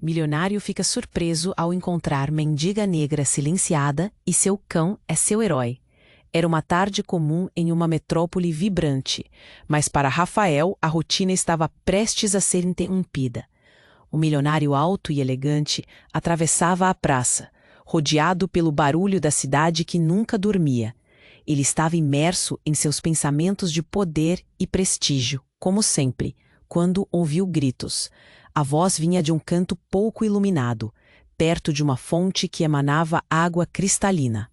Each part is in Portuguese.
Milionário fica surpreso ao encontrar mendiga negra silenciada e seu cão é seu herói. Era uma tarde comum em uma metrópole vibrante, mas para Rafael a rotina estava prestes a ser interrompida. O milionário alto e elegante atravessava a praça, rodeado pelo barulho da cidade que nunca dormia. Ele estava imerso em seus pensamentos de poder e prestígio, como sempre, quando ouviu gritos. A voz vinha de um canto pouco iluminado, perto de uma fonte que emanava água cristalina.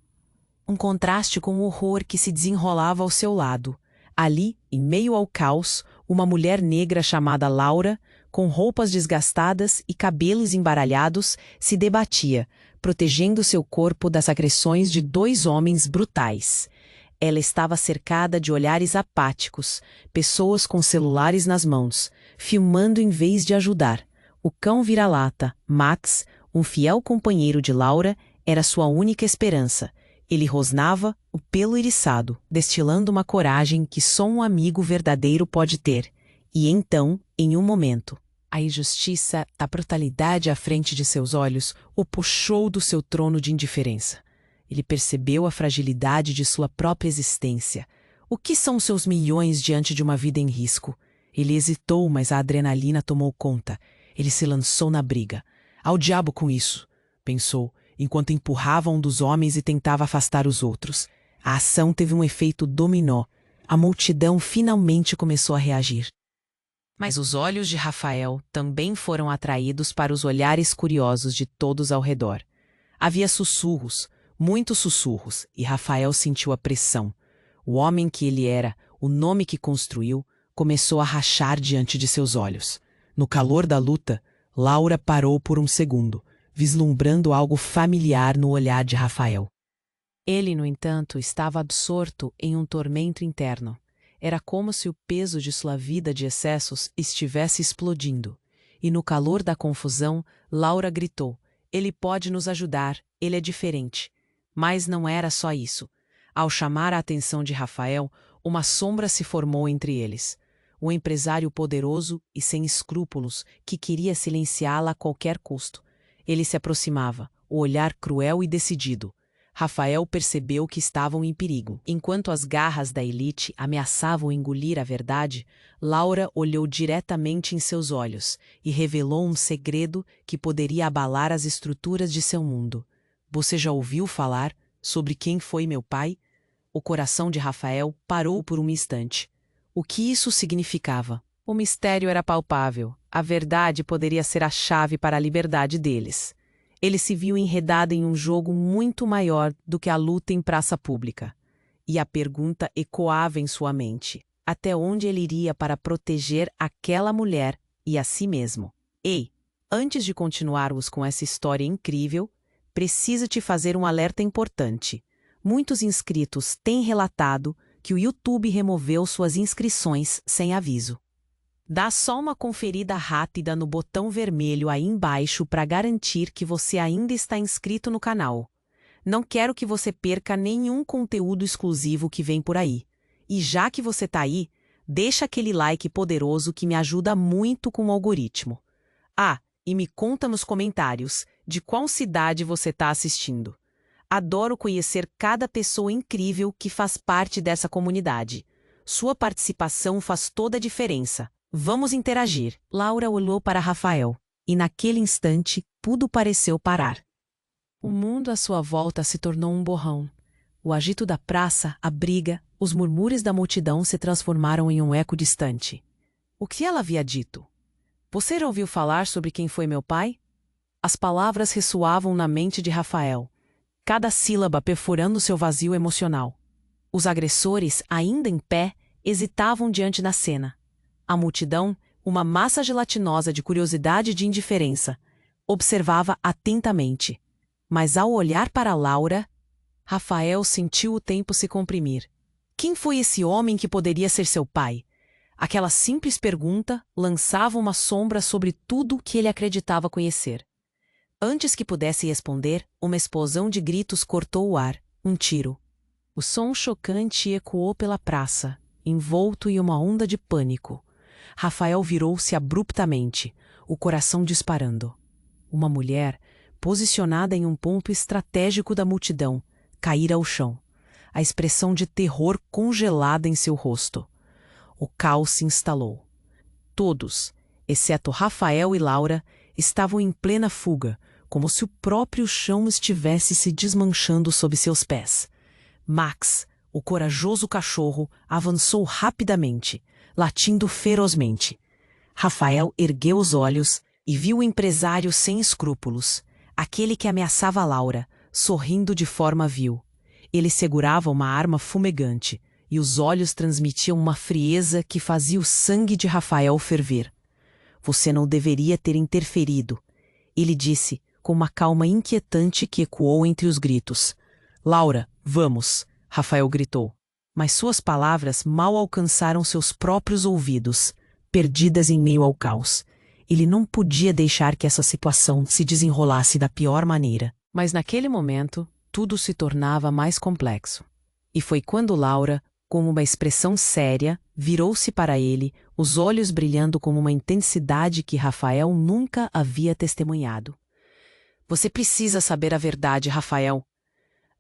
Um contraste com o horror que se desenrolava ao seu lado. Ali, em meio ao caos, uma mulher negra chamada Laura, com roupas desgastadas e cabelos embaralhados, se debatia, protegendo seu corpo das agressões de dois homens brutais. Ela estava cercada de olhares apáticos, pessoas com celulares nas mãos, filmando em vez de ajudar. O cão vira-lata, Max, um fiel companheiro de Laura, era sua única esperança. Ele rosnava, o pelo eriçado, destilando uma coragem que só um amigo verdadeiro pode ter. E então, em um momento, a injustiça da brutalidade à frente de seus olhos o puxou do seu trono de indiferença. Ele percebeu a fragilidade de sua própria existência. O que são seus milhões diante de uma vida em risco? Ele hesitou, mas a adrenalina tomou conta. Ele se lançou na briga. Ao diabo com isso, pensou, enquanto empurrava um dos homens e tentava afastar os outros. A ação teve um efeito dominó. A multidão finalmente começou a reagir. Mas os olhos de Rafael também foram atraídos para os olhares curiosos de todos ao redor. Havia sussurros, muitos sussurros, e Rafael sentiu a pressão. O homem que ele era, o nome que construiu, começou a rachar diante de seus olhos. No calor da luta, Laura parou por um segundo, vislumbrando algo familiar no olhar de Rafael. Ele, no entanto, estava absorto em um tormento interno. Era como se o peso de sua vida de excessos estivesse explodindo. E no calor da confusão, Laura gritou: "Ele pode nos ajudar, ele é diferente." Mas não era só isso. Ao chamar a atenção de Rafael, uma sombra se formou entre eles. O empresário poderoso e sem escrúpulos que queria silenciá-la a qualquer custo. Ele se aproximava, o olhar cruel e decidido. Rafael percebeu que estavam em perigo. Enquanto as garras da elite ameaçavam engolir a verdade, Laura olhou diretamente em seus olhos e revelou um segredo que poderia abalar as estruturas de seu mundo. "Você já ouviu falar sobre quem foi meu pai?" O coração de Rafael parou por um instante. O que isso significava? O mistério era palpável. A verdade poderia ser a chave para a liberdade deles. Ele se viu enredado em um jogo muito maior do que a luta em praça pública. E a pergunta ecoava em sua mente. Até onde ele iria para proteger aquela mulher e a si mesmo? Ei, antes de continuarmos com essa história incrível, preciso te fazer um alerta importante. Muitos inscritos têm relatado que o YouTube removeu suas inscrições sem aviso. Dá só uma conferida rápida no botão vermelho aí embaixo para garantir que você ainda está inscrito no canal. Não quero que você perca nenhum conteúdo exclusivo que vem por aí. E já que você está aí, deixa aquele like poderoso que me ajuda muito com o algoritmo. Ah, e me conta nos comentários de qual cidade você está assistindo. Adoro conhecer cada pessoa incrível que faz parte dessa comunidade. Sua participação faz toda a diferença. Vamos interagir. Laura olhou para Rafael, e naquele instante, tudo pareceu parar. O mundo à sua volta se tornou um borrão. O agito da praça, a briga, os murmúrios da multidão se transformaram em um eco distante. O que ela havia dito? "Você já ouviu falar sobre quem foi meu pai?" As palavras ressoavam na mente de Rafael, cada sílaba perfurando seu vazio emocional. Os agressores, ainda em pé, hesitavam diante da cena. A multidão, uma massa gelatinosa de curiosidade e de indiferença, observava atentamente. Mas ao olhar para Laura, Rafael sentiu o tempo se comprimir. Quem foi esse homem que poderia ser seu pai? Aquela simples pergunta lançava uma sombra sobre tudo que ele acreditava conhecer. Antes que pudesse responder, uma explosão de gritos cortou o ar. Um tiro. O som chocante ecoou pela praça, envolto em uma onda de pânico. Rafael virou-se abruptamente, o coração disparando. Uma mulher, posicionada em um ponto estratégico da multidão, caíra ao chão, a expressão de terror congelada em seu rosto. O caos se instalou. Todos, exceto Rafael e Laura, estavam em plena fuga, como se o próprio chão estivesse se desmanchando sob seus pés. Max, o corajoso cachorro, avançou rapidamente, latindo ferozmente. Rafael ergueu os olhos e viu o empresário sem escrúpulos, aquele que ameaçava Laura, sorrindo de forma vil. Ele segurava uma arma fumegante, e os olhos transmitiam uma frieza que fazia o sangue de Rafael ferver. Você não deveria ter interferido, ele disse, com uma calma inquietante que ecoou entre os gritos. Laura, vamos, Rafael gritou. Mas suas palavras mal alcançaram seus próprios ouvidos, perdidas em meio ao caos. Ele não podia deixar que essa situação se desenrolasse da pior maneira. Mas naquele momento, tudo se tornava mais complexo. E foi quando Laura, com uma expressão séria, virou-se para ele, os olhos brilhando com uma intensidade que Rafael nunca havia testemunhado. Você precisa saber a verdade, Rafael.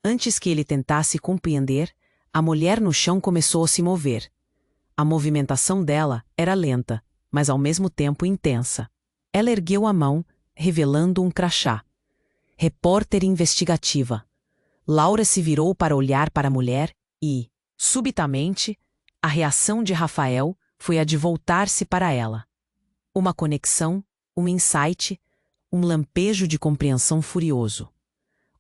Antes que ele tentasse compreender, a mulher no chão começou a se mover. A movimentação dela era lenta, mas ao mesmo tempo intensa. Ela ergueu a mão, revelando um crachá. Repórter investigativa. Laura se virou para olhar para a mulher e, subitamente, a reação de Rafael foi a de voltar-se para ela. Uma conexão, um insight, um lampejo de compreensão furioso.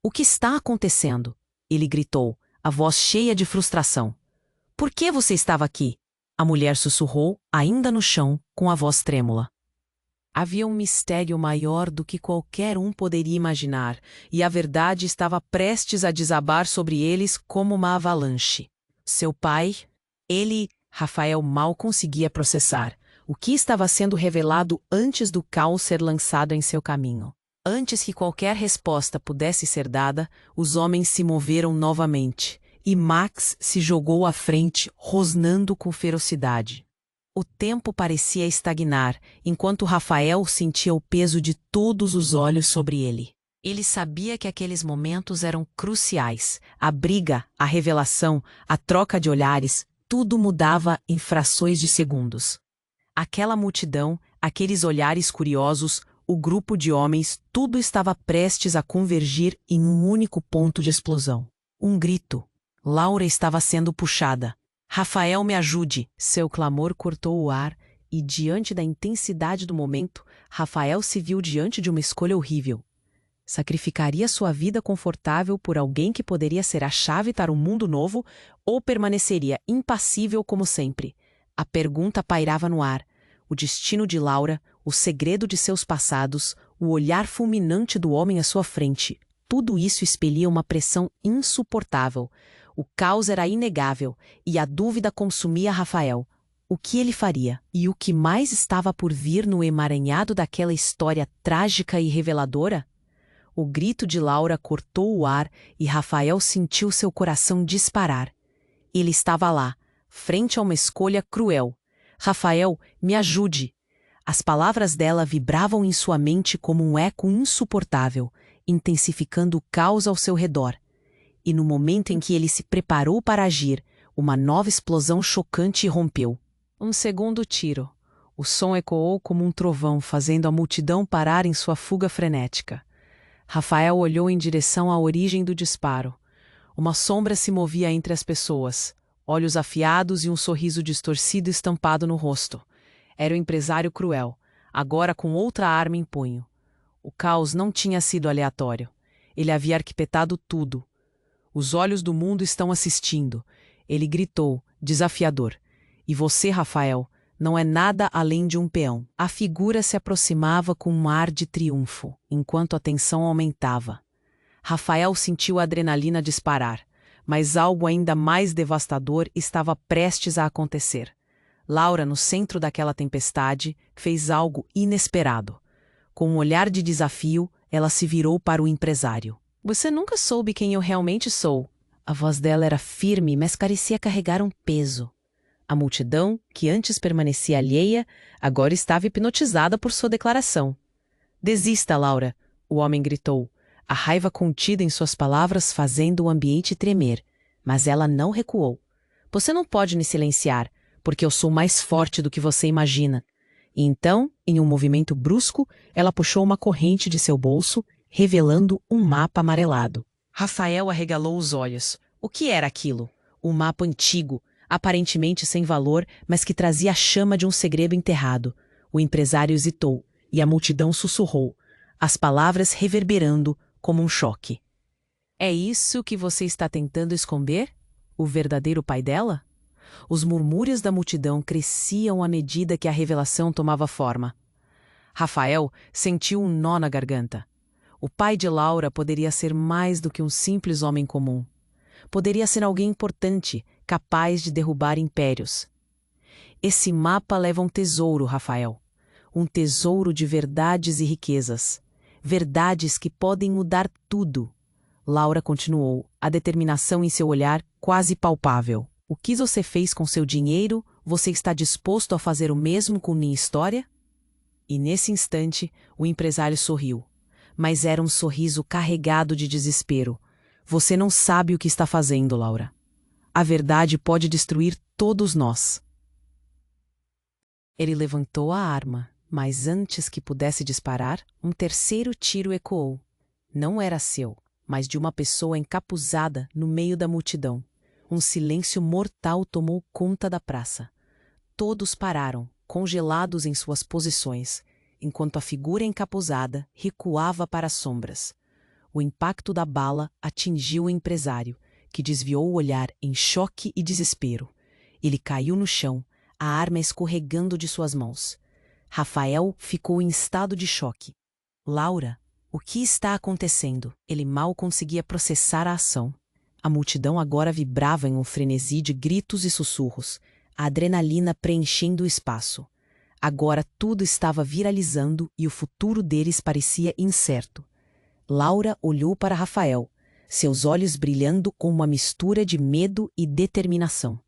O que está acontecendo? Ele gritou, a voz cheia de frustração. Por que você estava aqui? A mulher sussurrou, ainda no chão, com a voz trêmula. Havia um mistério maior do que qualquer um poderia imaginar, e a verdade estava prestes a desabar sobre eles como uma avalanche. Seu pai, Rafael mal conseguia processar o que estava sendo revelado antes do caos ser lançado em seu caminho. Antes que qualquer resposta pudesse ser dada, os homens se moveram novamente, e Max se jogou à frente, rosnando com ferocidade. O tempo parecia estagnar, enquanto Rafael sentia o peso de todos os olhos sobre ele. Ele sabia que aqueles momentos eram cruciais. A briga, a revelação, a troca de olhares, tudo mudava em frações de segundos. Aquela multidão, aqueles olhares curiosos, o grupo de homens, tudo estava prestes a convergir em um único ponto de explosão. Um grito. Laura estava sendo puxada. Rafael, me ajude! Seu clamor cortou o ar e, diante da intensidade do momento, Rafael se viu diante de uma escolha horrível. Sacrificaria sua vida confortável por alguém que poderia ser a chave para um mundo novo ou permaneceria impassível como sempre? A pergunta pairava no ar. O destino de Laura, o segredo de seus passados, o olhar fulminante do homem à sua frente, tudo isso expelia uma pressão insuportável. O caos era inegável e a dúvida consumia Rafael. O que ele faria? E o que mais estava por vir no emaranhado daquela história trágica e reveladora? O grito de Laura cortou o ar e Rafael sentiu seu coração disparar. Ele estava lá, frente a uma escolha cruel. Rafael, me ajude! As palavras dela vibravam em sua mente como um eco insuportável, intensificando o caos ao seu redor. E no momento em que ele se preparou para agir, uma nova explosão chocante irrompeu. Um segundo tiro. O som ecoou como um trovão, fazendo a multidão parar em sua fuga frenética. Rafael olhou em direção à origem do disparo. Uma sombra se movia entre as pessoas, olhos afiados e um sorriso distorcido estampado no rosto. Era o empresário cruel, agora com outra arma em punho. O caos não tinha sido aleatório. Ele havia arquitetado tudo. Os olhos do mundo estão assistindo. Ele gritou, desafiador. E você, Rafael, não é nada além de um peão. A figura se aproximava com um ar de triunfo, enquanto a tensão aumentava. Rafael sentiu a adrenalina disparar, mas algo ainda mais devastador estava prestes a acontecer. Laura, no centro daquela tempestade, fez algo inesperado. Com um olhar de desafio, ela se virou para o empresário. Você nunca soube quem eu realmente sou. A voz dela era firme, mas parecia carregar um peso. A multidão, que antes permanecia alheia, agora estava hipnotizada por sua declaração. Desista, Laura. o homem gritou, a raiva contida em suas palavras fazendo o ambiente tremer, mas ela não recuou. Você não pode me silenciar, porque eu sou mais forte do que você imagina. E então, em um movimento brusco, ela puxou uma corrente de seu bolso, revelando um mapa amarelado. Rafael arregalou os olhos. O que era aquilo? Um mapa antigo, aparentemente sem valor, mas que trazia a chama de um segredo enterrado. O empresário hesitou, e a multidão sussurrou, as palavras reverberando como um choque. É isso que você está tentando esconder? O verdadeiro pai dela? Os murmúrios da multidão cresciam à medida que a revelação tomava forma. Rafael sentiu um nó na garganta. O pai de Laura poderia ser mais do que um simples homem comum. Poderia ser alguém importante, capaz de derrubar impérios. Esse mapa leva um tesouro, Rafael. Um tesouro de verdades e riquezas. Verdades que podem mudar tudo. Laura continuou, a determinação em seu olhar quase palpável. O que você fez com seu dinheiro, você está disposto a fazer o mesmo com minha história? E nesse instante, o empresário sorriu. Mas era um sorriso carregado de desespero. Você não sabe o que está fazendo, Laura. A verdade pode destruir todos nós. Ele levantou a arma, mas antes que pudesse disparar, um terceiro tiro ecoou. Não era seu, mas de uma pessoa encapuzada no meio da multidão. Um silêncio mortal tomou conta da praça. Todos pararam, congelados em suas posições, enquanto a figura encapuzada recuava para as sombras. O impacto da bala atingiu o empresário, que desviou o olhar em choque e desespero. Ele caiu no chão, a arma escorregando de suas mãos. Rafael ficou em estado de choque. Laura, o que está acontecendo? Ele mal conseguia processar a ação. A multidão agora vibrava em um frenesi de gritos e sussurros, a adrenalina preenchendo o espaço. Agora tudo estava viralizando e o futuro deles parecia incerto. Laura olhou para Rafael, seus olhos brilhando com uma mistura de medo e determinação.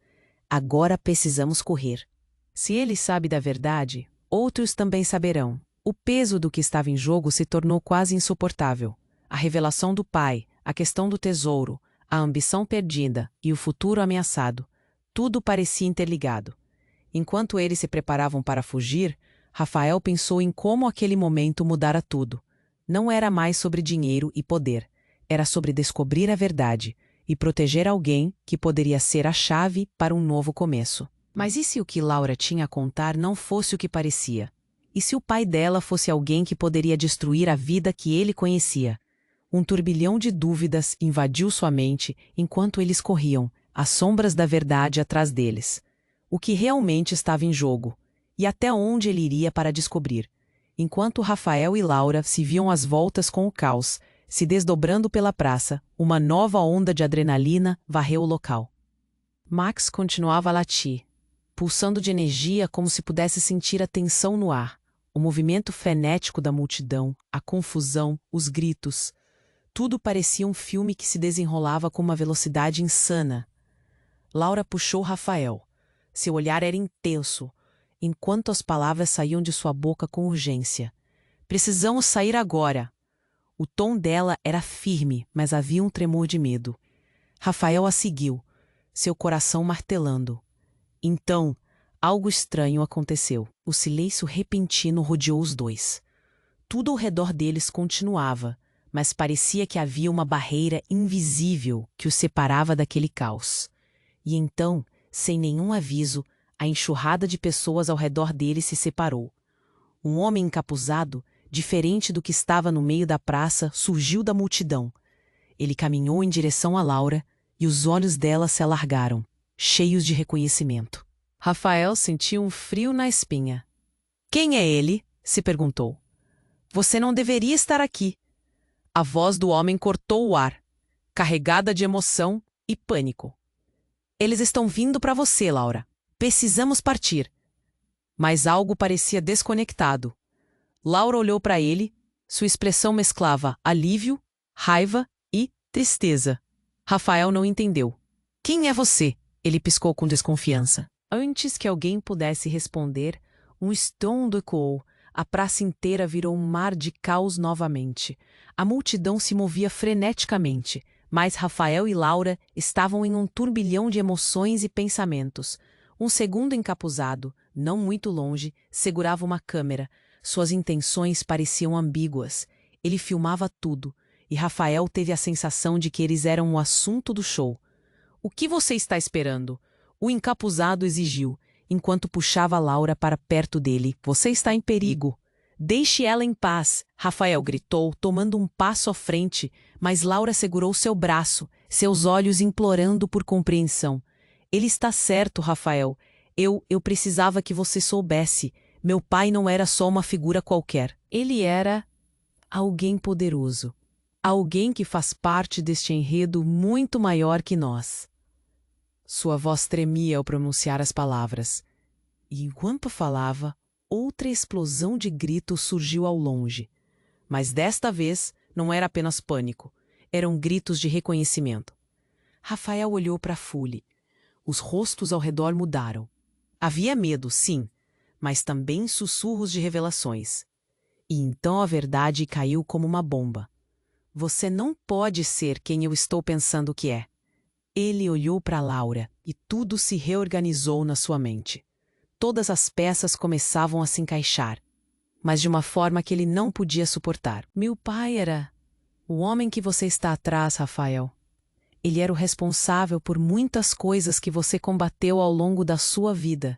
Agora precisamos correr. Se ele sabe da verdade, outros também saberão. O peso do que estava em jogo se tornou quase insuportável. A revelação do pai, a questão do tesouro, a ambição perdida e o futuro ameaçado. Tudo parecia interligado. Enquanto eles se preparavam para fugir, Rafael pensou em como aquele momento mudara tudo. Não era mais sobre dinheiro e poder. Era sobre descobrir a verdade e proteger alguém que poderia ser a chave para um novo começo. Mas e se o que Laura tinha a contar não fosse o que parecia? E se o pai dela fosse alguém que poderia destruir a vida que ele conhecia? Um turbilhão de dúvidas invadiu sua mente enquanto eles corriam, as sombras da verdade atrás deles. O que realmente estava em jogo? E até onde ele iria para descobrir? Enquanto Rafael e Laura se viam às voltas com o caos, se desdobrando pela praça, uma nova onda de adrenalina varreu o local. Max continuava a latir, pulsando de energia como se pudesse sentir a tensão no ar, o movimento frenético da multidão, a confusão, os gritos. Tudo parecia um filme que se desenrolava com uma velocidade insana. Laura puxou Rafael. Seu olhar era intenso, enquanto as palavras saíam de sua boca com urgência. Precisamos sair agora. O tom dela era firme, mas havia um tremor de medo. Rafael a seguiu, seu coração martelando. Então, algo estranho aconteceu. O silêncio repentino rodeou os dois. Tudo ao redor deles continuava, mas parecia que havia uma barreira invisível que os separava daquele caos. E então, sem nenhum aviso, a enxurrada de pessoas ao redor deles se separou. Um homem encapuzado, diferente do que estava no meio da praça, surgiu da multidão. Ele caminhou em direção a Laura e os olhos dela se alargaram, cheios de reconhecimento. Rafael sentiu um frio na espinha. Quem é ele? Se perguntou. Você não deveria estar aqui. A voz do homem cortou o ar, carregada de emoção e pânico. Eles estão vindo para você, Laura. Precisamos partir. Mas algo parecia desconectado. Laura olhou para ele, sua expressão mesclava alívio, raiva e tristeza. Rafael não entendeu. Quem é você? Ele piscou com desconfiança. Antes que alguém pudesse responder, um estrondo ecoou, A praça inteira virou um mar de caos novamente. A multidão se movia freneticamente, mas Rafael e Laura estavam em um turbilhão de emoções e pensamentos. Um segundo encapuzado, não muito longe, segurava uma câmera. Suas intenções pareciam ambíguas. Ele filmava tudo, e Rafael teve a sensação de que eles eram o assunto do show. "O que você está esperando?" O encapuzado exigiu, enquanto puxava Laura para perto dele. "Você está em perigo." "Deixe ela em paz", Rafael gritou, tomando um passo à frente, mas Laura segurou seu braço, seus olhos implorando por compreensão. "Ele está certo, Rafael. Eu precisava que você soubesse. Meu pai não era só uma figura qualquer. Ele era alguém poderoso. Alguém que faz parte deste enredo muito maior que nós." Sua voz tremia ao pronunciar as palavras. E enquanto falava, outra explosão de gritos surgiu ao longe. Mas desta vez não era apenas pânico. Eram gritos de reconhecimento. Rafael olhou para Fully. Os rostos ao redor mudaram. Havia medo, sim, mas também sussurros de revelações. E então a verdade caiu como uma bomba. "Você não pode ser quem eu estou pensando que é." Ele olhou para Laura e tudo se reorganizou na sua mente. Todas as peças começavam a se encaixar, mas de uma forma que ele não podia suportar. "Meu pai era o homem que você está atrás, Rafael. Ele era o responsável por muitas coisas que você combateu ao longo da sua vida.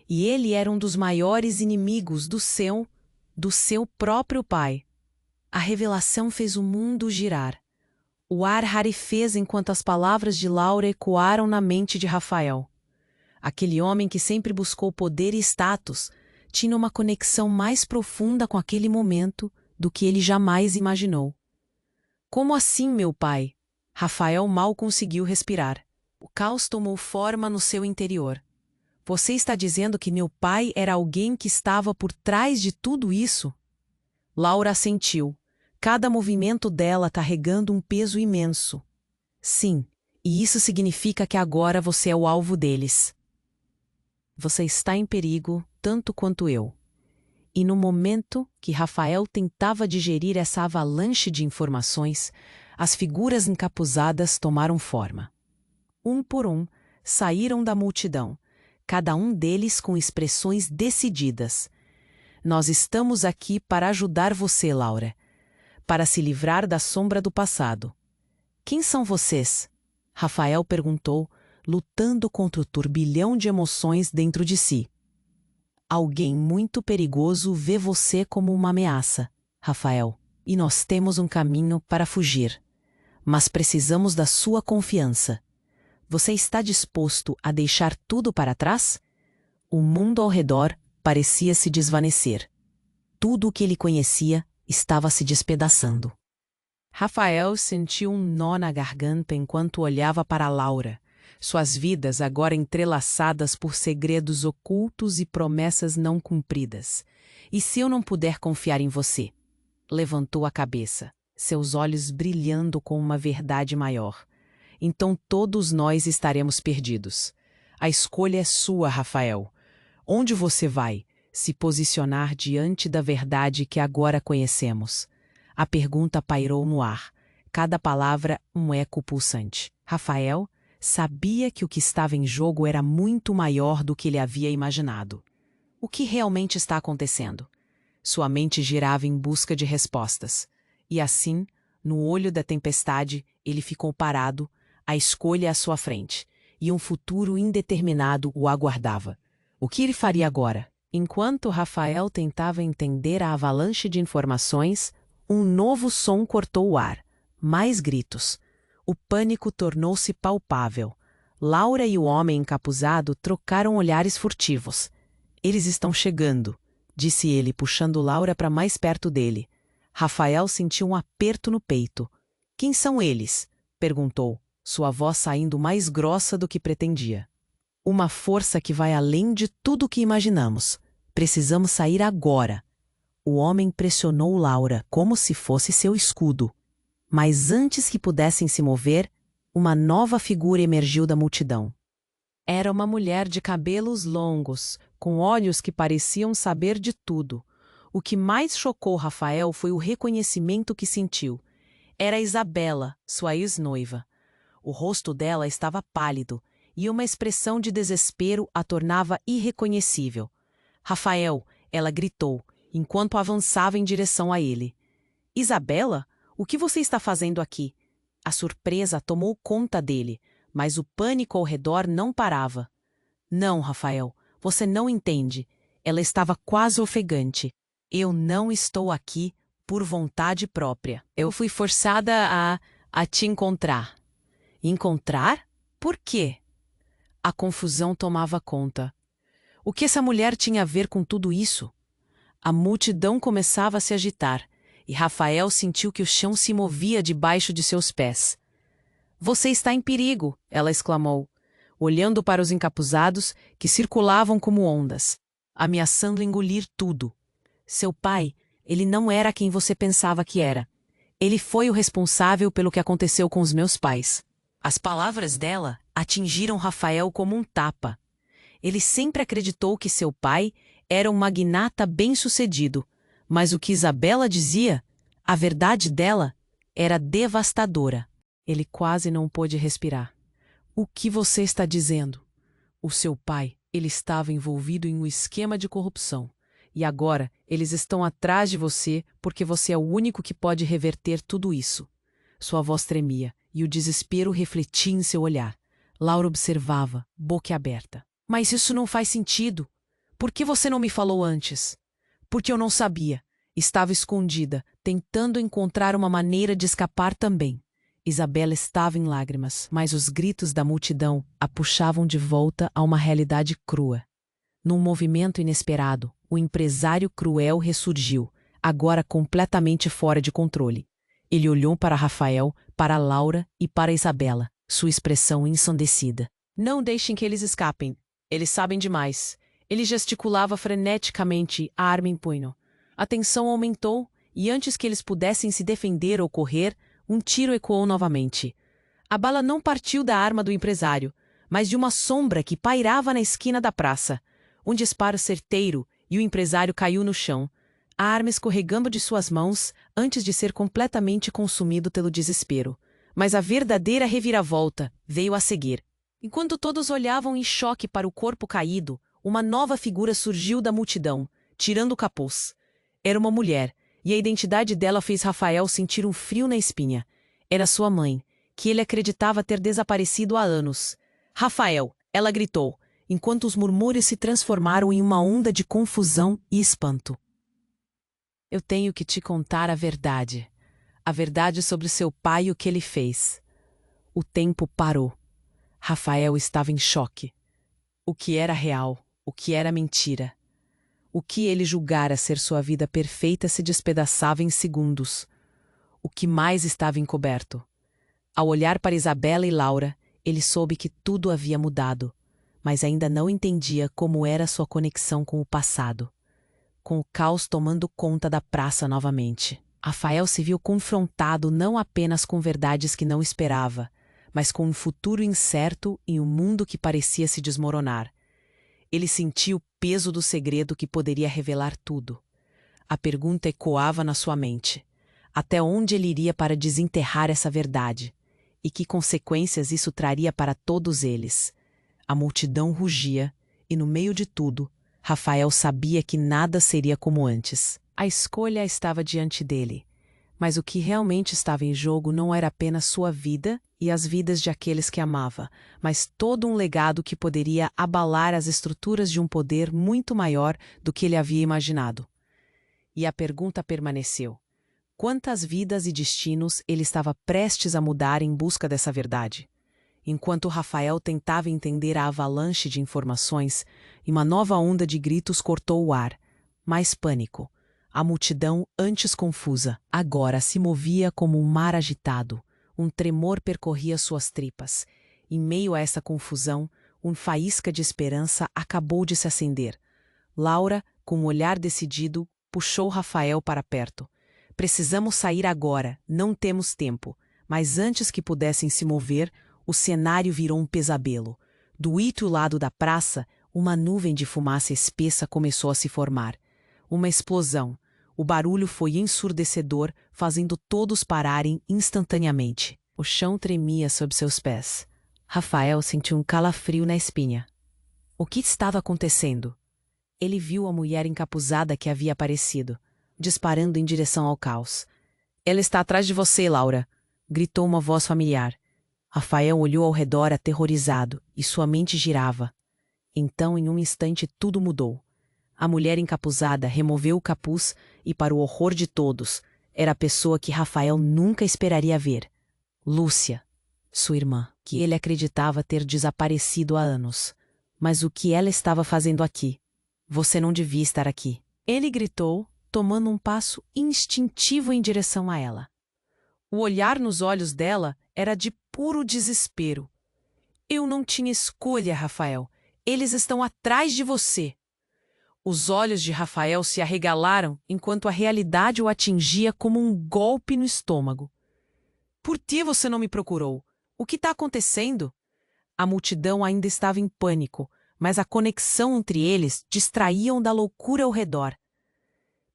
E ele era um dos maiores inimigos do seu próprio pai." A revelação fez o mundo girar. O ar rarefez enquanto as palavras de Laura ecoaram na mente de Rafael. Aquele homem que sempre buscou poder e status tinha uma conexão mais profunda com aquele momento do que ele jamais imaginou. "Como assim, meu pai?" Rafael mal conseguiu respirar. O caos tomou forma no seu interior. "Você está dizendo que meu pai era alguém que estava por trás de tudo isso?" Laura assentiu, cada movimento dela carregando um peso imenso. "Sim, e isso significa que agora você é o alvo deles. Você está em perigo tanto quanto eu." E no momento que Rafael tentava digerir essa avalanche de informações, as figuras encapuzadas tomaram forma. Um por um, saíram da multidão, cada um deles com expressões decididas. "Nós estamos aqui para ajudar você, Laura, para se livrar da sombra do passado." "Quem são vocês?" Rafael perguntou, lutando contra o turbilhão de emoções dentro de si. "Alguém muito perigoso vê você como uma ameaça, Rafael, e nós temos um caminho para fugir. Mas precisamos da sua confiança. Você está disposto a deixar tudo para trás?" O mundo ao redor parecia se desvanecer. Tudo o que ele conhecia estava se despedaçando. Rafael sentiu um nó na garganta enquanto olhava para Laura, suas vidas agora entrelaçadas por segredos ocultos e promessas não cumpridas. "E se eu não puder confiar em você?" Levantou a cabeça, seus olhos brilhando com uma verdade maior. "Então todos nós estaremos perdidos. A escolha é sua, Rafael. Onde você vai? Se posicionar diante da verdade que agora conhecemos?" A pergunta pairou no ar, cada palavra um eco pulsante. Rafael sabia que o que estava em jogo era muito maior do que ele havia imaginado. O que realmente está acontecendo? Sua mente girava em busca de respostas. E assim, no olho da tempestade, ele ficou parado, a escolha à sua frente, e um futuro indeterminado o aguardava. O que ele faria agora? Enquanto Rafael tentava entender a avalanche de informações, um novo som cortou o ar. Mais gritos. O pânico tornou-se palpável. Laura e o homem encapuzado trocaram olhares furtivos. "Eles estão chegando", disse ele, puxando Laura para mais perto dele. Rafael sentiu um aperto no peito. "Quem são eles?" perguntou, sua voz saindo mais grossa do que pretendia. "Uma força que vai além de tudo o que imaginamos. Precisamos sair agora." O homem pressionou Laura como se fosse seu escudo. Mas antes que pudessem se mover, uma nova figura emergiu da multidão. Era uma mulher de cabelos longos, com olhos que pareciam saber de tudo. O que mais chocou Rafael foi o reconhecimento que sentiu. Era Isabela, sua ex-noiva. O rosto dela estava pálido, e uma expressão de desespero a tornava irreconhecível. Rafael, ela gritou, enquanto avançava em direção a ele. Isabela, o que você está fazendo aqui? A surpresa tomou conta dele, mas o pânico ao redor não parava. Não, Rafael, você não entende. Ela estava quase ofegante. Eu não estou aqui por vontade própria. Eu fui forçada a te encontrar. Encontrar? Por quê? A confusão tomava conta. O que essa mulher tinha a ver com tudo isso? A multidão começava a se agitar, e Rafael sentiu que o chão se movia debaixo de seus pés. Você está em perigo, ela exclamou, olhando para os encapuzados que circulavam como ondas, ameaçando engolir tudo. Seu pai, ele não era quem você pensava que era. Ele foi o responsável pelo que aconteceu com os meus pais. As palavras dela atingiram Rafael como um tapa. Ele sempre acreditou que seu pai era um magnata bem-sucedido, mas o que Isabela dizia, a verdade dela, era devastadora. Ele quase não pôde respirar. O que você está dizendo? O seu pai, ele estava envolvido em um esquema de corrupção. E agora, eles estão atrás de você porque você é o único que pode reverter tudo isso. Sua voz tremia e o desespero refletia em seu olhar. Laura observava, boquiaberta. Mas isso não faz sentido. Por que você não me falou antes? Porque eu não sabia. Estava escondida, tentando encontrar uma maneira de escapar também. Isabela estava em lágrimas, mas os gritos da multidão a puxavam de volta a uma realidade crua. Num movimento inesperado, o empresário cruel ressurgiu, agora completamente fora de controle. Ele olhou para Rafael, para Laura e para Isabela, sua expressão ensandecida. Não deixem que eles escapem. Eles sabem demais. Ele gesticulava freneticamente, a arma em punho. A tensão aumentou, e antes que eles pudessem se defender ou correr, um tiro ecoou novamente. A bala não partiu da arma do empresário, mas de uma sombra que pairava na esquina da praça. Um disparo certeiro, e o empresário caiu no chão, a arma escorregando de suas mãos antes de ser completamente consumido pelo desespero. Mas a verdadeira reviravolta veio a seguir. Enquanto todos olhavam em choque para o corpo caído, uma nova figura surgiu da multidão, tirando o capuz. Era uma mulher, e a identidade dela fez Rafael sentir um frio na espinha. Era sua mãe, que ele acreditava ter desaparecido há anos. Rafael, ela gritou, enquanto os murmúrios se transformaram em uma onda de confusão e espanto. Eu tenho que te contar a verdade. A verdade sobre seu pai e o que ele fez. O tempo parou. Rafael estava em choque. O que era real, o que era mentira. O que ele julgara ser sua vida perfeita se despedaçava em segundos. O que mais estava encoberto? Ao olhar para Isabela e Laura, ele soube que tudo havia mudado, mas ainda não entendia como era sua conexão com o passado. Com o caos tomando conta da praça novamente, Rafael se viu confrontado não apenas com verdades que não esperava, mas com um futuro incerto em um mundo que parecia se desmoronar. Ele sentiu o peso do segredo que poderia revelar tudo. A pergunta ecoava na sua mente. Até onde ele iria para desenterrar essa verdade? E que consequências isso traria para todos eles? A multidão rugia, e no meio de tudo, Rafael sabia que nada seria como antes. A escolha estava diante dele. Mas o que realmente estava em jogo não era apenas sua vida e as vidas de aqueles que amava, mas todo um legado que poderia abalar as estruturas de um poder muito maior do que ele havia imaginado. E a pergunta permaneceu. Quantas vidas e destinos ele estava prestes a mudar em busca dessa verdade? Enquanto Rafael tentava entender a avalanche de informações, uma nova onda de gritos cortou o ar. Mais pânico. A multidão, antes confusa, agora se movia como um mar agitado. Um tremor percorria suas tripas. Em meio a essa confusão, uma faísca de esperança acabou de se acender. Laura, com um olhar decidido, puxou Rafael para perto. Precisamos sair agora, não temos tempo. Mas antes que pudessem se mover, o cenário virou um pesadelo. Do outro lado da praça, uma nuvem de fumaça espessa começou a se formar. Uma explosão. O barulho foi ensurdecedor, fazendo todos pararem instantaneamente. O chão tremia sob seus pés. Rafael sentiu um calafrio na espinha. O que estava acontecendo? Ele viu a mulher encapuzada que havia aparecido, disparando em direção ao caos. "Ela está atrás de você, Laura!" gritou uma voz familiar. Rafael olhou ao redor aterrorizado e sua mente girava. Então, em um instante, tudo mudou. A mulher encapuzada removeu o capuz e, para o horror de todos, era a pessoa que Rafael nunca esperaria ver. Lúcia, sua irmã, que ele acreditava ter desaparecido há anos. Mas o que ela estava fazendo aqui? "Você não devia estar aqui!" Ele gritou, tomando um passo instintivo em direção a ela. O olhar nos olhos dela era de puro desespero. "Eu não tinha escolha, Rafael. Eles estão atrás de você." Os olhos de Rafael se arregalaram enquanto a realidade o atingia como um golpe no estômago. "Por que você não me procurou? O que está acontecendo?" A multidão ainda estava em pânico, mas a conexão entre eles distraíam da loucura ao redor.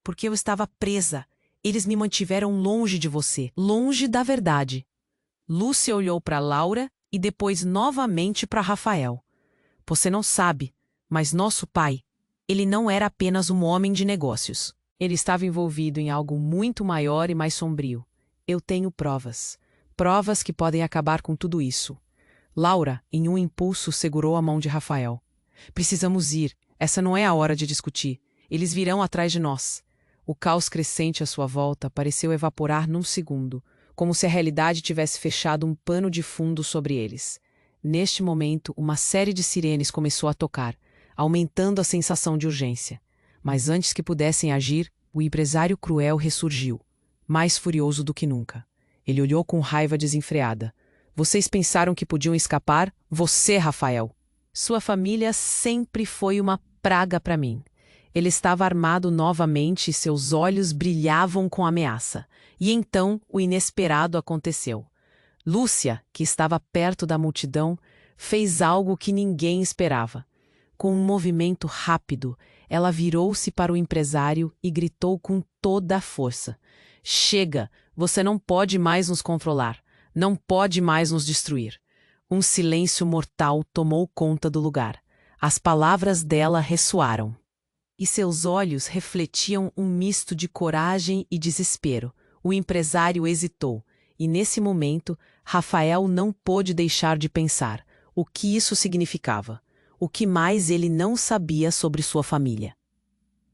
"Porque eu estava presa. Eles me mantiveram longe de você, longe da verdade." Lúcia olhou para Laura e depois novamente para Rafael. "Você não sabe, mas nosso pai, ele não era apenas um homem de negócios. Ele estava envolvido em algo muito maior e mais sombrio. Eu tenho provas. Provas que podem acabar com tudo isso." Laura, em um impulso, segurou a mão de Rafael. "Precisamos ir. Essa não é a hora de discutir. Eles virão atrás de nós." O caos crescente à sua volta pareceu evaporar num segundo, como se a realidade tivesse fechado um pano de fundo sobre eles. Neste momento, uma série de sirenes começou a tocar, aumentando a sensação de urgência. Mas antes que pudessem agir, o empresário cruel ressurgiu, mais furioso do que nunca. Ele olhou com raiva desenfreada. "Vocês pensaram que podiam escapar? Você, Rafael! Sua família sempre foi uma praga para mim." Ele estava armado novamente e seus olhos brilhavam com ameaça. E então o inesperado aconteceu. Lúcia, que estava perto da multidão, fez algo que ninguém esperava. Com um movimento rápido, ela virou-se para o empresário e gritou com toda a força: "Chega! Você não pode mais nos controlar. Não pode mais nos destruir." Um silêncio mortal tomou conta do lugar. As palavras dela ressoaram. E seus olhos refletiam um misto de coragem e desespero. O empresário hesitou, e nesse momento, Rafael não pôde deixar de pensar o que isso significava, o que mais ele não sabia sobre sua família.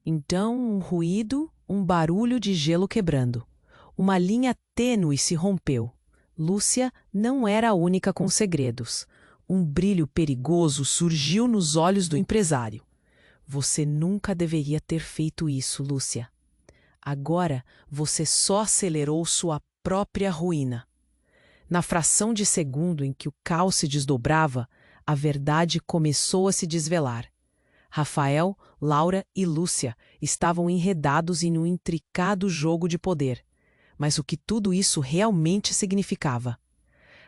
Então, um ruído, um barulho de gelo quebrando. Uma linha tênue se rompeu. Lúcia não era a única com segredos. Um brilho perigoso surgiu nos olhos do empresário. "Você nunca deveria ter feito isso, Lúcia. Agora você só acelerou sua própria ruína." Na fração de segundo em que o caos se desdobrava, a verdade começou a se desvelar. Rafael, Laura e Lúcia estavam enredados em um intricado jogo de poder. Mas o que tudo isso realmente significava?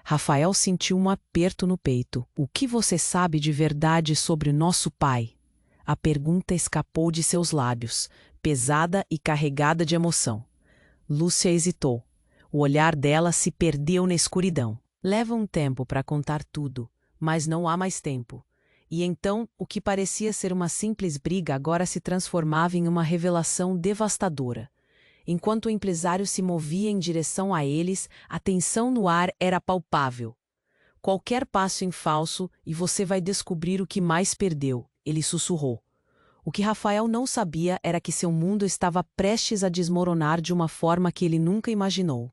Rafael sentiu um aperto no peito. "O que você sabe de verdade sobre nosso pai?" A pergunta escapou de seus lábios, pesada e carregada de emoção. Lúcia hesitou. O olhar dela se perdeu na escuridão. "Leva um tempo para contar tudo, mas não há mais tempo." E então, o que parecia ser uma simples briga agora se transformava em uma revelação devastadora. Enquanto o empresário se movia em direção a eles, a tensão no ar era palpável. "Qualquer passo em falso e você vai descobrir o que mais perdeu," ele sussurrou. O que Rafael não sabia era que seu mundo estava prestes a desmoronar de uma forma que ele nunca imaginou.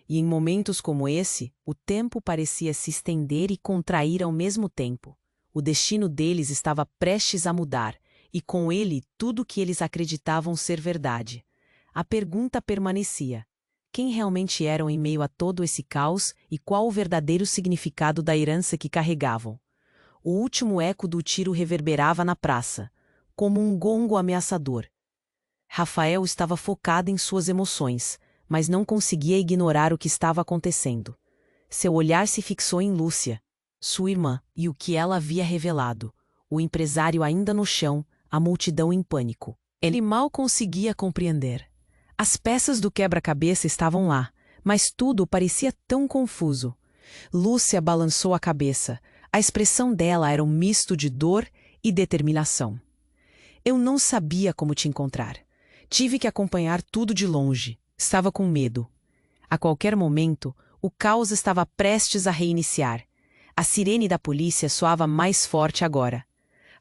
E em momentos como esse, o tempo parecia se estender e contrair ao mesmo tempo. O destino deles estava prestes a mudar, e com ele tudo o que eles acreditavam ser verdade. A pergunta permanecia: quem realmente eram em meio a todo esse caos e qual o verdadeiro significado da herança que carregavam? O último eco do tiro reverberava na praça, como um gongo ameaçador. Rafael estava focado em suas emoções, mas não conseguia ignorar o que estava acontecendo. Seu olhar se fixou em Lúcia, sua irmã, e o que ela havia revelado. O empresário ainda no chão, a multidão em pânico. Ele mal conseguia compreender. As peças do quebra-cabeça estavam lá, mas tudo parecia tão confuso. Lúcia balançou a cabeça. A expressão dela era um misto de dor e determinação. Eu não sabia como te encontrar. Tive que acompanhar tudo de longe. Estava com medo. A qualquer momento, o caos estava prestes a reiniciar. A sirene da polícia soava mais forte agora.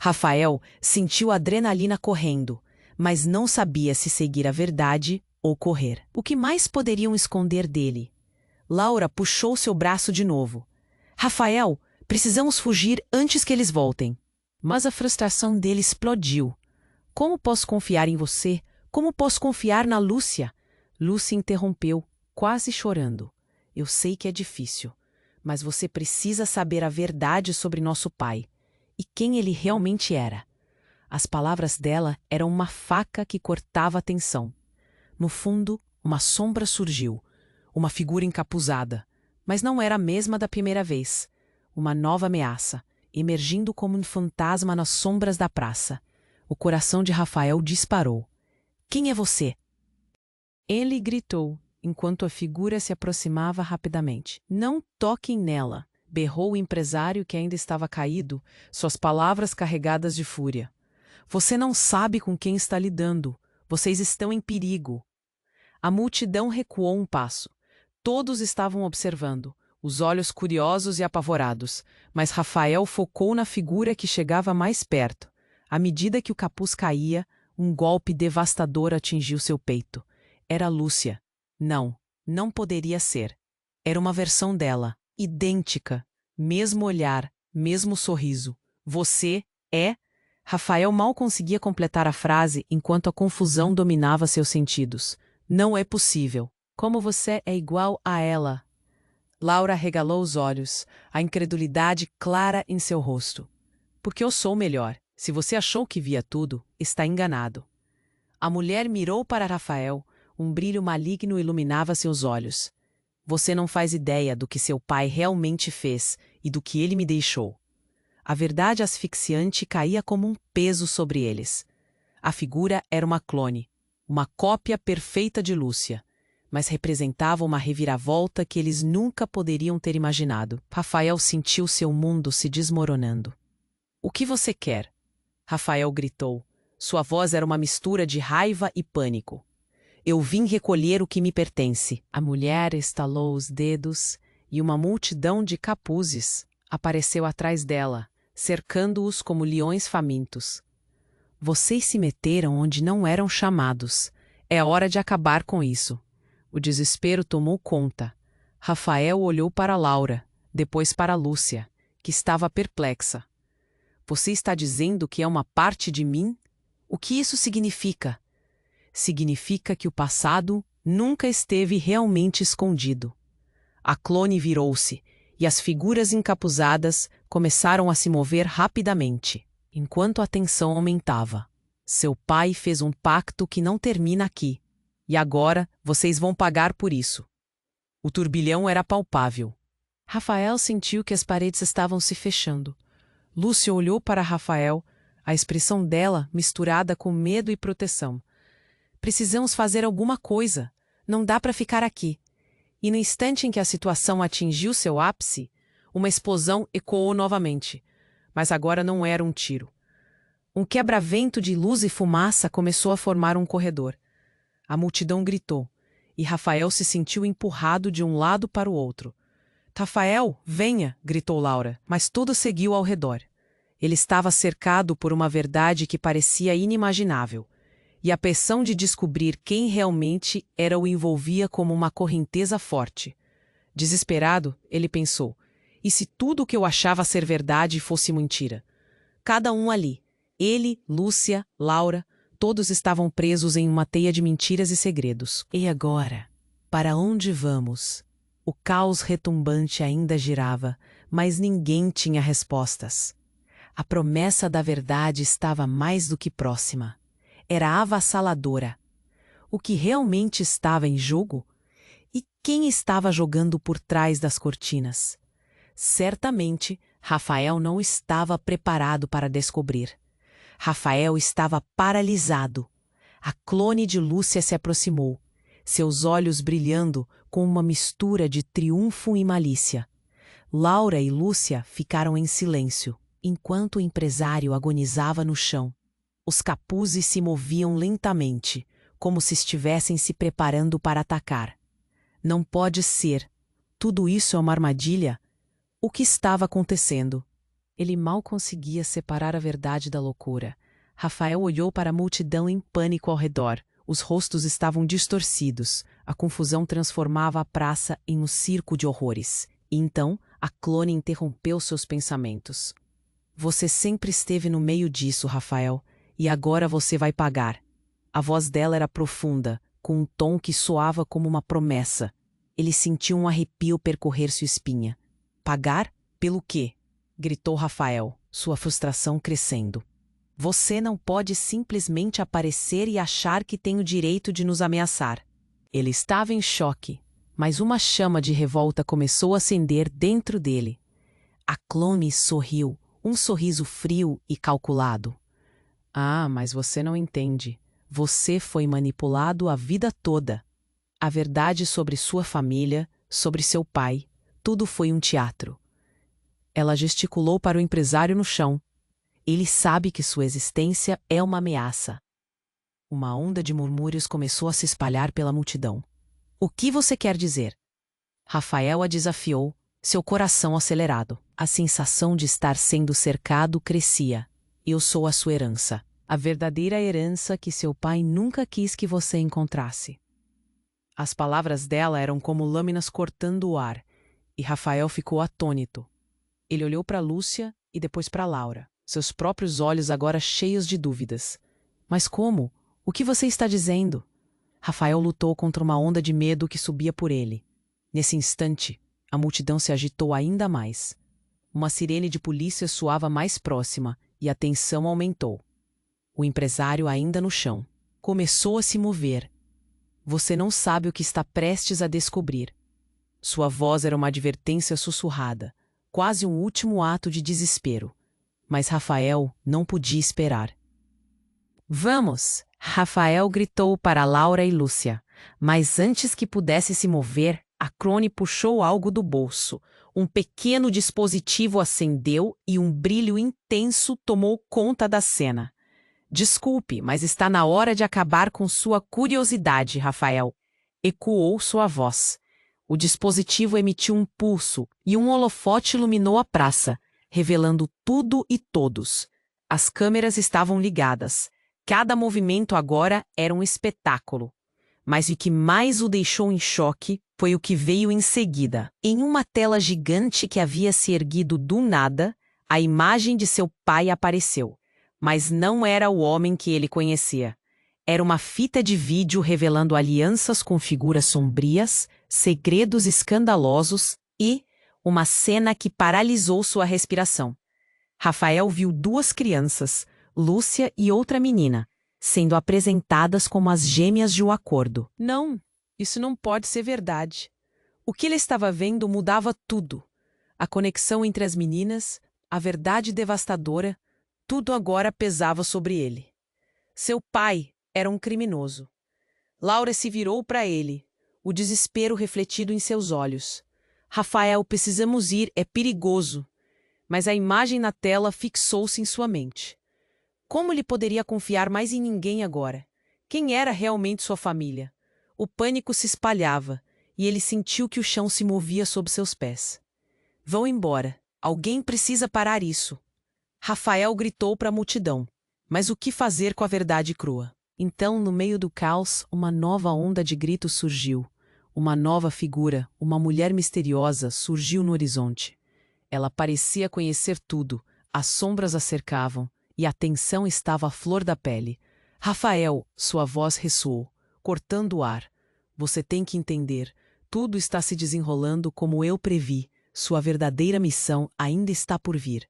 Rafael sentiu a adrenalina correndo, mas não sabia se seguir a verdade ou correr. O que mais poderiam esconder dele? Laura puxou seu braço de novo. Rafael, precisamos fugir antes que eles voltem. Mas a frustração dele explodiu. Como posso confiar em você? Como posso confiar na Lúcia? Lúcia interrompeu, quase chorando. Eu sei que é difícil, mas você precisa saber a verdade sobre nosso pai e quem ele realmente era. As palavras dela eram uma faca que cortava a tensão. No fundo, uma sombra surgiu, uma figura encapuzada, mas não era a mesma da primeira vez. Uma nova ameaça, emergindo como um fantasma nas sombras da praça. O coração de Rafael disparou. Quem é você? Ele gritou, enquanto a figura se aproximava rapidamente. Não toquem nela, berrou o empresário que ainda estava caído, suas palavras carregadas de fúria. Você não sabe com quem está lidando. Vocês estão em perigo. A multidão recuou um passo. Todos estavam observando, os olhos curiosos e apavorados, mas Rafael focou na figura que chegava mais perto. À medida que o capuz caía, um golpe devastador atingiu seu peito. Era Lúcia. Não, não poderia ser. Era uma versão dela, idêntica. Mesmo olhar, mesmo sorriso. Você é... Rafael mal conseguia completar a frase enquanto a confusão dominava seus sentidos. Não é possível. Como você é igual a ela? Laura regalou os olhos, a incredulidade clara em seu rosto. Porque eu sou melhor. Se você achou que via tudo, está enganado. A mulher mirou para Rafael, um brilho maligno iluminava seus olhos. Você não faz ideia do que seu pai realmente fez e do que ele me deixou. A verdade asfixiante caía como um peso sobre eles. A figura era uma clone, uma cópia perfeita de Lúcia, mas representava uma reviravolta que eles nunca poderiam ter imaginado. Rafael sentiu seu mundo se desmoronando. O que você quer? Rafael gritou. Sua voz era uma mistura de raiva e pânico. Eu vim recolher o que me pertence. A mulher estalou os dedos e uma multidão de capuzes apareceu atrás dela, cercando-os como leões famintos. Vocês se meteram onde não eram chamados. É hora de acabar com isso. O desespero tomou conta. Rafael olhou para Laura, depois para Lúcia, que estava perplexa. Você está dizendo que é uma parte de mim? O que isso significa? Significa que o passado nunca esteve realmente escondido. A clone virou-se, e as figuras encapuzadas começaram a se mover rapidamente, enquanto a tensão aumentava. Seu pai fez um pacto que não termina aqui, e agora vocês vão pagar por isso. O turbilhão era palpável. Rafael sentiu que as paredes estavam se fechando. Lúcia olhou para Rafael, a expressão dela misturada com medo e proteção. Precisamos fazer alguma coisa. Não dá para ficar aqui. E no instante em que a situação atingiu seu ápice, uma explosão ecoou novamente. Mas agora não era um tiro. Um quebra-vento de luz e fumaça começou a formar um corredor. A multidão gritou, e Rafael se sentiu empurrado de um lado para o outro. Rafael, venha! Gritou Laura, mas tudo seguiu ao redor. Ele estava cercado por uma verdade que parecia inimaginável, e a pressão de descobrir quem realmente era o envolvia como uma correnteza forte. Desesperado, ele pensou, e se tudo o que eu achava ser verdade fosse mentira? Cada um ali, ele, Lúcia, Laura, todos estavam presos em uma teia de mentiras e segredos. E agora? Para onde vamos? O caos retumbante ainda girava, mas ninguém tinha respostas. A promessa da verdade estava mais do que próxima. Era avassaladora. O que realmente estava em jogo? E quem estava jogando por trás das cortinas? Certamente, Rafael não estava preparado para descobrir. Rafael estava paralisado. A clone de Lúcia se aproximou, seus olhos brilhando com uma mistura de triunfo e malícia. Laura e Lúcia ficaram em silêncio, enquanto o empresário agonizava no chão. Os capuzes se moviam lentamente, como se estivessem se preparando para atacar. Não pode ser. Tudo isso é uma armadilha? O que estava acontecendo? Ele mal conseguia separar a verdade da loucura. Rafael olhou para a multidão em pânico ao redor. Os rostos estavam distorcidos. A confusão transformava a praça em um circo de horrores. E então, a clone interrompeu seus pensamentos. Você sempre esteve no meio disso, Rafael, e agora você vai pagar. A voz dela era profunda, com um tom que soava como uma promessa. Ele sentiu um arrepio percorrer sua espinha. Pagar? Pelo quê? Gritou Rafael, sua frustração crescendo. Você não pode simplesmente aparecer e achar que tem o direito de nos ameaçar. Ele estava em choque, mas uma chama de revolta começou a acender dentro dele. A clone sorriu, um sorriso frio e calculado. Ah, mas você não entende. Você foi manipulado a vida toda. A verdade sobre sua família, sobre seu pai, tudo foi um teatro. Ela gesticulou para o empresário no chão. Ele sabe que sua existência é uma ameaça. Uma onda de murmúrios começou a se espalhar pela multidão. O que você quer dizer? Rafael a desafiou, seu coração acelerado. A sensação de estar sendo cercado crescia. Eu sou a sua herança. A verdadeira herança que seu pai nunca quis que você encontrasse. As palavras dela eram como lâminas cortando o ar, e Rafael ficou atônito. Ele olhou para Lúcia e depois para Laura, seus próprios olhos agora cheios de dúvidas. Mas como? O que você está dizendo? Rafael lutou contra uma onda de medo que subia por ele. Nesse instante, a multidão se agitou ainda mais. Uma sirene de polícia soava mais próxima e a tensão aumentou. O empresário, ainda no chão, começou a se mover. Você não sabe o que está prestes a descobrir. Sua voz era uma advertência sussurrada, quase um último ato de desespero. Mas Rafael não podia esperar. Vamos! Rafael gritou para Laura e Lúcia. Mas antes que pudesse se mover, a clone puxou algo do bolso. Um pequeno dispositivo acendeu e um brilho intenso tomou conta da cena. Desculpe, mas está na hora de acabar com sua curiosidade, Rafael. Ecoou sua voz. O dispositivo emitiu um pulso e um holofote iluminou a praça, revelando tudo e todos. As câmeras estavam ligadas. Cada movimento agora era um espetáculo. Mas o que mais o deixou em choque foi o que veio em seguida. Em uma tela gigante que havia se erguido do nada, a imagem de seu pai apareceu. Mas não era o homem que ele conhecia. Era uma fita de vídeo revelando alianças com figuras sombrias, segredos escandalosos e uma cena que paralisou sua respiração. Rafael viu duas crianças, Lúcia e outra menina, sendo apresentadas como as gêmeas de um acordo. Não, isso não pode ser verdade. O que ele estava vendo mudava tudo. A conexão entre as meninas, a verdade devastadora, tudo agora pesava sobre ele. Seu pai era um criminoso. Laura se virou para ele, o desespero refletido em seus olhos. Rafael, precisamos ir, é perigoso. Mas a imagem na tela fixou-se em sua mente. Como ele poderia confiar mais em ninguém agora? Quem era realmente sua família? O pânico se espalhava, e ele sentiu que o chão se movia sob seus pés. Vão embora. Alguém precisa parar isso. Rafael gritou para a multidão. Mas o que fazer com a verdade crua? Então, no meio do caos, uma nova onda de gritos surgiu. Uma nova figura, uma mulher misteriosa, surgiu no horizonte. Ela parecia conhecer tudo. As sombras a cercavam, e a tensão estava à flor da pele. Rafael, sua voz ressoou, cortando o ar. Você tem que entender. Tudo está se desenrolando como eu previ. Sua verdadeira missão ainda está por vir.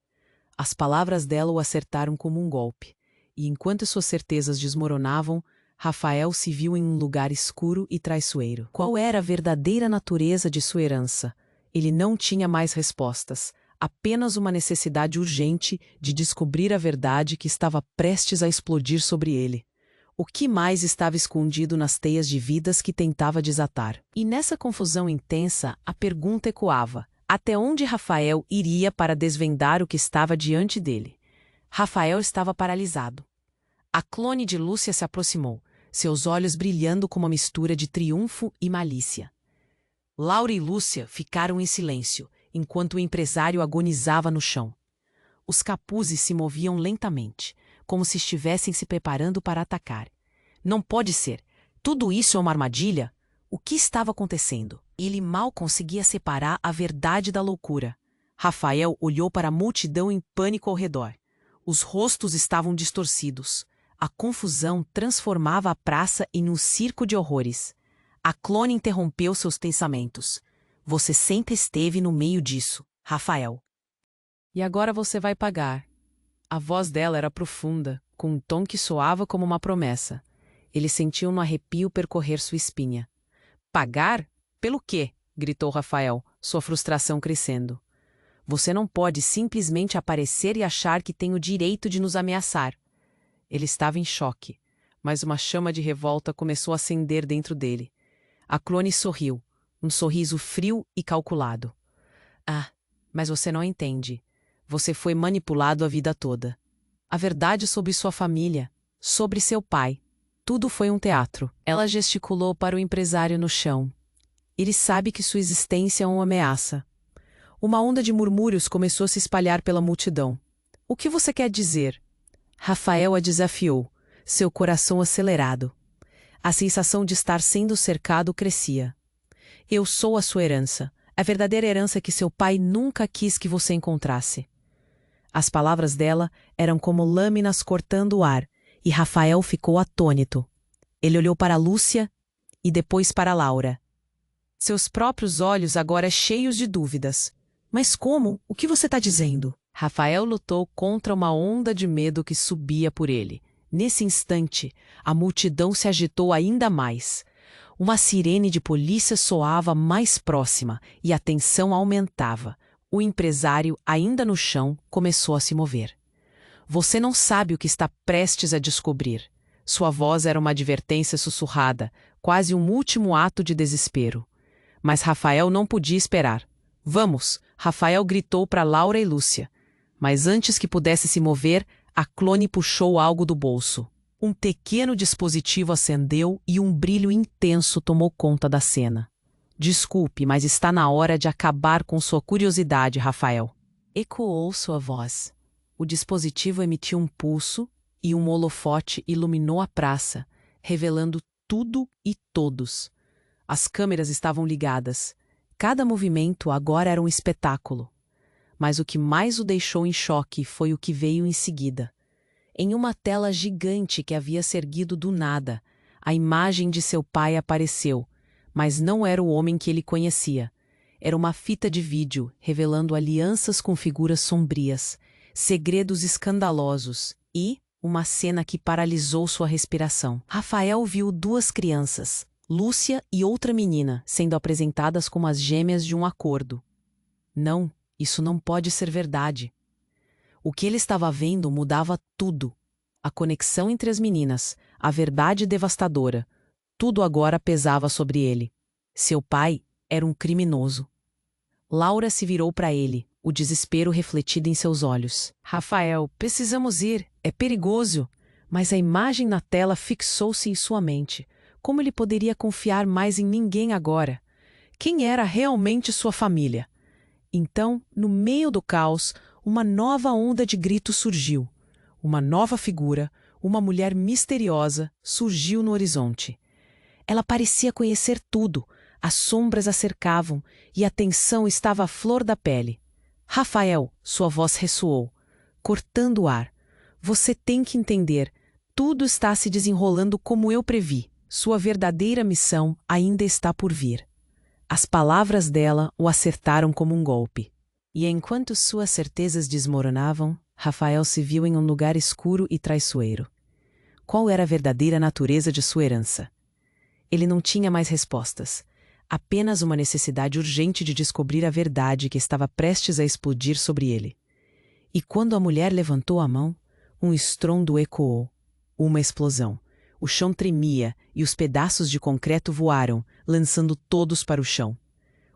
As palavras dela o acertaram como um golpe. E enquanto suas certezas desmoronavam, Rafael se viu em um lugar escuro e traiçoeiro. Qual era a verdadeira natureza de sua herança? Ele não tinha mais respostas, apenas uma necessidade urgente de descobrir a verdade que estava prestes a explodir sobre ele. O que mais estava escondido nas teias de vidas que tentava desatar? E nessa confusão intensa, a pergunta ecoava: até onde Rafael iria para desvendar o que estava diante dele? Rafael estava paralisado. A clone de Lúcia se aproximou, seus olhos brilhando com uma mistura de triunfo e malícia. Laura e Lúcia ficaram em silêncio, enquanto o empresário agonizava no chão. Os capuzes se moviam lentamente, como se estivessem se preparando para atacar. Não pode ser! Tudo isso é uma armadilha? O que estava acontecendo? Ele mal conseguia separar a verdade da loucura. Rafael olhou para a multidão em pânico ao redor. Os rostos estavam distorcidos. A confusão transformava a praça em um circo de horrores. A clone interrompeu seus pensamentos. Você sempre esteve no meio disso, Rafael. E agora você vai pagar. A voz dela era profunda, com um tom que soava como uma promessa. Ele sentiu um arrepio percorrer sua espinha. Pagar? Pelo quê? Gritou Rafael, sua frustração crescendo. Você não pode simplesmente aparecer e achar que tem o direito de nos ameaçar. Ele estava em choque, mas uma chama de revolta começou a acender dentro dele. A clone sorriu, um sorriso frio e calculado. Ah, mas você não entende. Você foi manipulado a vida toda. A verdade sobre sua família, sobre seu pai, tudo foi um teatro. Ela gesticulou para o empresário no chão. Ele sabe que sua existência é uma ameaça. Uma onda de murmúrios começou a se espalhar pela multidão. O que você quer dizer? Rafael a desafiou, seu coração acelerado. A sensação de estar sendo cercado crescia. Eu sou a sua herança, a verdadeira herança que seu pai nunca quis que você encontrasse. As palavras dela eram como lâminas cortando o ar, e Rafael ficou atônito. Ele olhou para Lúcia e depois para Laura. Seus próprios olhos agora cheios de dúvidas. Mas como? O que você está dizendo? Rafael lutou contra uma onda de medo que subia por ele. Nesse instante, a multidão se agitou ainda mais. Uma sirene de polícia soava mais próxima e a tensão aumentava. O empresário, ainda no chão, começou a se mover. Você não sabe o que está prestes a descobrir. Sua voz era uma advertência sussurrada, quase um último ato de desespero. Mas Rafael não podia esperar. Vamos! Rafael gritou para Laura e Lúcia. Mas antes que pudesse se mover, a clone puxou algo do bolso. Um pequeno dispositivo acendeu e um brilho intenso tomou conta da cena. Desculpe, mas está na hora de acabar com sua curiosidade, Rafael. Ecoou sua voz. O dispositivo emitiu um pulso e um holofote iluminou a praça, revelando tudo e todos. As câmeras estavam ligadas. Cada movimento agora era um espetáculo. Mas o que mais o deixou em choque foi o que veio em seguida. Em uma tela gigante que havia se erguido do nada, a imagem de seu pai apareceu, mas não era o homem que ele conhecia. Era uma fita de vídeo revelando alianças com figuras sombrias, segredos escandalosos e uma cena que paralisou sua respiração. Rafael viu duas crianças, Lúcia e outra menina, sendo apresentadas como as gêmeas de um acordo. Não, isso não pode ser verdade. O que ele estava vendo mudava tudo. A conexão entre as meninas, a verdade devastadora, tudo agora pesava sobre ele. Seu pai era um criminoso. Laura se virou para ele, o desespero refletido em seus olhos. Rafael, precisamos ir, é perigoso. Mas a imagem na tela fixou-se em sua mente. Como ele poderia confiar mais em ninguém agora? Quem era realmente sua família? Então, no meio do caos, uma nova onda de gritos surgiu. Uma nova figura, uma mulher misteriosa, surgiu no horizonte. Ela parecia conhecer tudo, as sombras a cercavam e a tensão estava à flor da pele. Rafael, sua voz ressoou, cortando o ar. Você tem que entender, tudo está se desenrolando como eu previ. Sua verdadeira missão ainda está por vir. As palavras dela o acertaram como um golpe. E enquanto suas certezas desmoronavam, Rafael se viu em um lugar escuro e traiçoeiro. Qual era a verdadeira natureza de sua herança? Ele não tinha mais respostas. Apenas uma necessidade urgente de descobrir a verdade que estava prestes a explodir sobre ele. E quando a mulher levantou a mão, um estrondo ecoou. Uma explosão. O chão tremia e os pedaços de concreto voaram, lançando todos para o chão.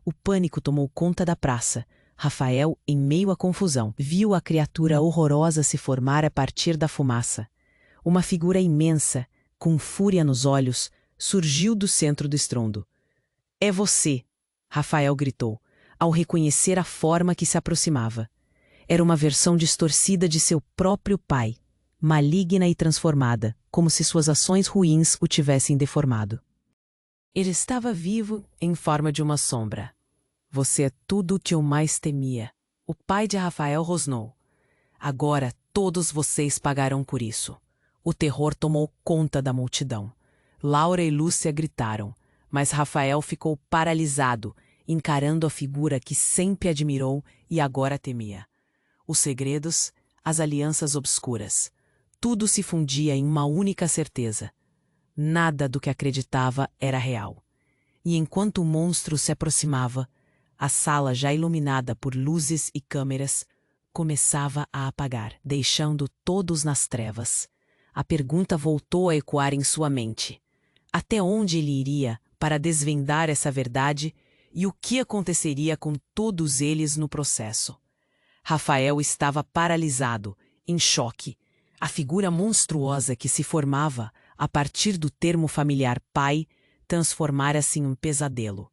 O pânico tomou conta da praça. Rafael, em meio à confusão, viu a criatura horrorosa se formar a partir da fumaça. Uma figura imensa, com fúria nos olhos, surgiu do centro do estrondo. "É você!" Rafael gritou, ao reconhecer a forma que se aproximava. Era uma versão distorcida de seu próprio pai, maligna e transformada, como se suas ações ruins o tivessem deformado. Ele estava vivo em forma de uma sombra. "Você é tudo o que eu mais temia." O pai de Rafael rosnou. "Agora todos vocês pagarão por isso." O terror tomou conta da multidão. Laura e Lúcia gritaram, mas Rafael ficou paralisado, encarando a figura que sempre admirou e agora temia. Os segredos, as alianças obscuras. Tudo se fundia em uma única certeza. Nada do que acreditava era real. E enquanto o monstro se aproximava, a sala, já iluminada por luzes e câmeras, começava a apagar, deixando todos nas trevas. A pergunta voltou a ecoar em sua mente. Até onde ele iria para desvendar essa verdade e o que aconteceria com todos eles no processo? Rafael estava paralisado, em choque. A figura monstruosa que se formava a partir do termo familiar pai transformara-se em um pesadelo.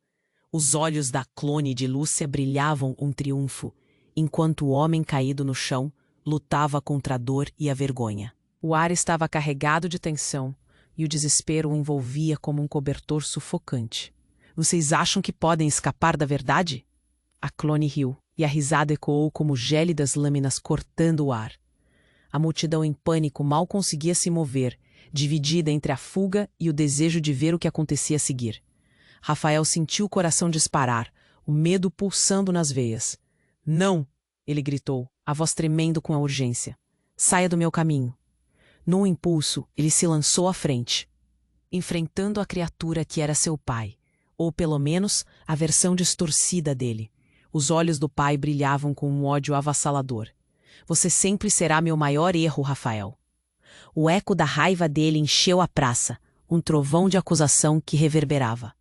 Os olhos da clone de Lúcia brilhavam um triunfo, enquanto o homem caído no chão lutava contra a dor e a vergonha. O ar estava carregado de tensão e o desespero o envolvia como um cobertor sufocante. "Vocês acham que podem escapar da verdade?" A clone riu, e a risada ecoou como gélidas lâminas cortando o ar. A multidão em pânico mal conseguia se mover, dividida entre a fuga e o desejo de ver o que acontecia a seguir. Rafael sentiu o coração disparar, o medo pulsando nas veias. "Não!" ele gritou, a voz tremendo com a urgência. "Saia do meu caminho." Num impulso, ele se lançou à frente, enfrentando a criatura que era seu pai, ou pelo menos a versão distorcida dele. Os olhos do pai brilhavam com um ódio avassalador. "Você sempre será meu maior erro, Rafael." O eco da raiva dele encheu a praça, um trovão de acusação que reverberava.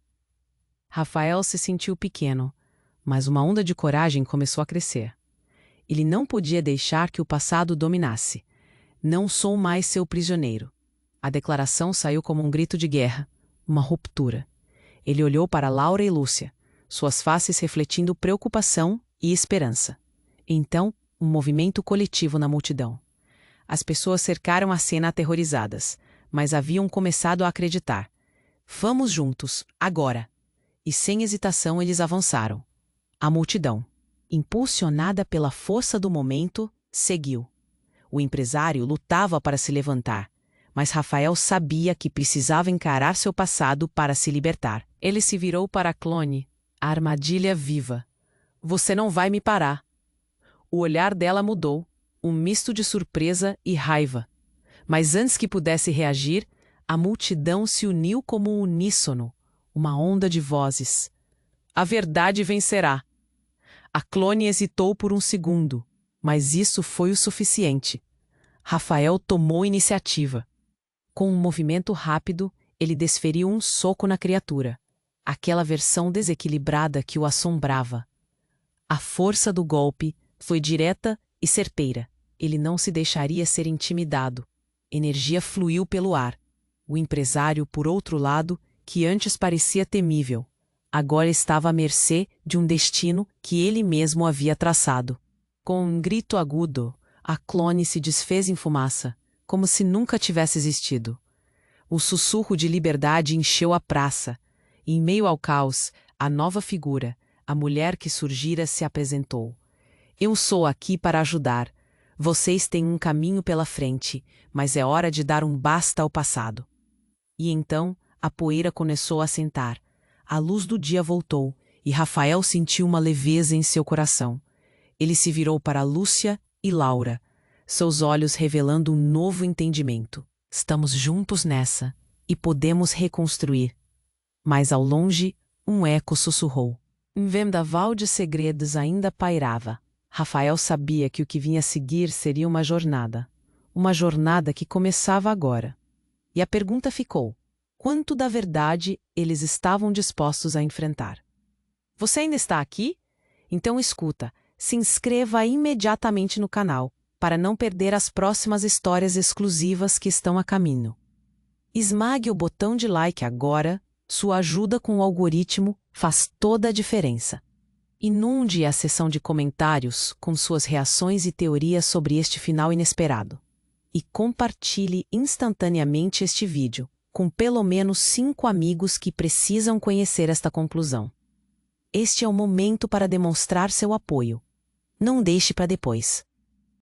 Rafael se sentiu pequeno, mas uma onda de coragem começou a crescer. Ele não podia deixar que o passado o dominasse. "Não sou mais seu prisioneiro." A declaração saiu como um grito de guerra, uma ruptura. Ele olhou para Laura e Lúcia, suas faces refletindo preocupação e esperança. Então, um movimento coletivo na multidão. As pessoas cercaram a cena aterrorizadas, mas haviam começado a acreditar. "Vamos juntos, agora." E sem hesitação eles avançaram. A multidão, impulsionada pela força do momento, seguiu. O empresário lutava para se levantar, mas Rafael sabia que precisava encarar seu passado para se libertar. Ele se virou para a clone, a armadilha viva. "Você não vai me parar." O olhar dela mudou, um misto de surpresa e raiva. Mas antes que pudesse reagir, a multidão se uniu como um uníssono, uma onda de vozes. "A verdade vencerá." A clone hesitou por um segundo, mas isso foi o suficiente. Rafael tomou iniciativa. Com um movimento rápido, ele desferiu um soco na criatura, aquela versão desequilibrada que o assombrava. A força do golpe foi direta e certeira. Ele não se deixaria ser intimidado. Energia fluiu pelo ar. O empresário, por outro lado, que antes parecia temível, agora estava à mercê de um destino que ele mesmo havia traçado. Com um grito agudo, a clone se desfez em fumaça, como se nunca tivesse existido. O sussurro de liberdade encheu a praça. Em meio ao caos, a nova figura, a mulher que surgira, se apresentou. "Eu sou aqui para ajudar. Vocês têm um caminho pela frente, mas é hora de dar um basta ao passado." E então, a poeira começou a assentar. A luz do dia voltou, e Rafael sentiu uma leveza em seu coração. Ele se virou para Lúcia e Laura, seus olhos revelando um novo entendimento. "Estamos juntos nessa, e podemos reconstruir." Mas ao longe, um eco sussurrou. Um vendaval de segredos ainda pairava. Rafael sabia que o que vinha a seguir seria uma jornada que começava agora. E a pergunta ficou: quanto da verdade eles estavam dispostos a enfrentar? Você ainda está aqui? Então escuta, se inscreva imediatamente no canal, para não perder as próximas histórias exclusivas que estão a caminho. Esmague o botão de like agora, sua ajuda com o algoritmo faz toda a diferença. Inunde a seção de comentários com suas reações e teorias sobre este final inesperado. E compartilhe instantaneamente este vídeo, com pelo menos 5 amigos que precisam conhecer esta conclusão. Este é o momento para demonstrar seu apoio. Não deixe para depois.